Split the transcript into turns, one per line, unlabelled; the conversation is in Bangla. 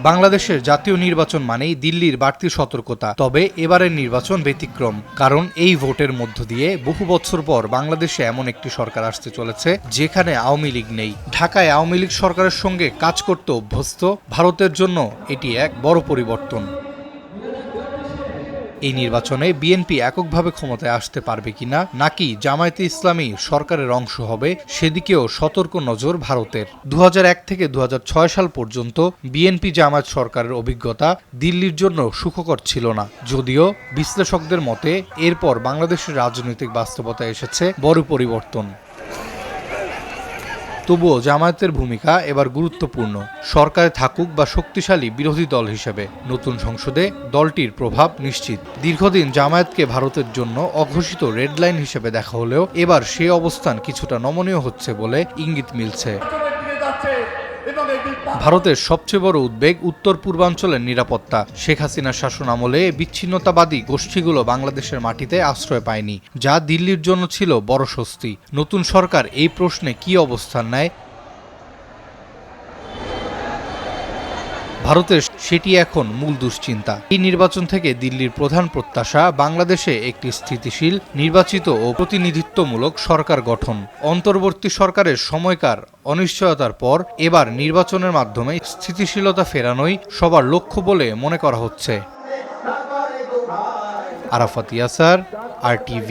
বাংলাদেশের জাতীয় নির্বাচন মানেই দিল্লির বাড়তি সতর্কতা। তবে এবারের নির্বাচন ব্যতিক্রম, কারণ এই ভোটের মধ্য দিয়ে বহু বছর পর বাংলাদেশে এমন একটি সরকার আসতে চলেছে যেখানে আওয়ামী লীগ নেই। ঢাকায় আওয়ামী লীগ সরকারের সঙ্গে কাজ করতে অভ্যস্ত ভারতের জন্য এটি এক বড় পরিবর্তন। এই নির্বাচনে বিএনপি এককভাবে ক্ষমতায় আসতে পারবে কিনা, নাকি জামায়াতে ইসলামী সরকারের অংশ হবে, সেদিকেও সতর্ক নজর ভারতের। 2001 থেকে 2006 সাল পর্যন্ত বিএনপি জামায়াত সরকারের অভিজ্ঞতা দিল্লির জন্য সুখকর ছিল না। যদিও বিশ্লেষকদের মতে এরপর বাংলাদেশের রাজনৈতিক বাস্তবতায় এসেছে বড় পরিবর্তন। তবুও জামায়াতের ভূমিকা এবার গুরুত্বপূর্ণ। সরকারে থাকুক বা শক্তিশালী বিরোধী দল হিসেবে নতুন সংসদে দলটির প্রভাব নিশ্চিত। দীর্ঘদিন জামায়াতকে ভারতের জন্য অঘোষিত রেড লাইন হিসেবে দেখা হলেও এবার সে অবস্থান কিছুটা নমনীয় হচ্ছে বলে ইঙ্গিত মিলছে। ভারতের সবচেয়ে বড় উদ্বেগ উত্তর পূর্বাঞ্চলের নিরাপত্তা। শেখ হাসিনার শাসন আমলে বিচ্ছিন্নতাবাদী গোষ্ঠীগুলো বাংলাদেশের মাটিতে আশ্রয় পায়নি, যা দিল্লির জন্য ছিল বড় স্বস্তি। নতুন সরকার এই প্রশ্নে কী অবস্থান নেয়, ভারতের সেটি এখন মূল দুশ্চিন্তা। এই নির্বাচন থেকে দিল্লির প্রধান প্রত্যাশা বাংলাদেশে একটি স্থিতিশীল, নির্বাচিত ও প্রতিনিধিত্বমূলক সরকার গঠন। অন্তর্বর্তী সরকারের সময়কার অনিশ্চয়তার পর এবার নির্বাচনের মাধ্যমে স্থিতিশীলতা ফেরানোই সবার লক্ষ্য বলে মনে করা হচ্ছে। আরাফাত ইয়াসার, RTV।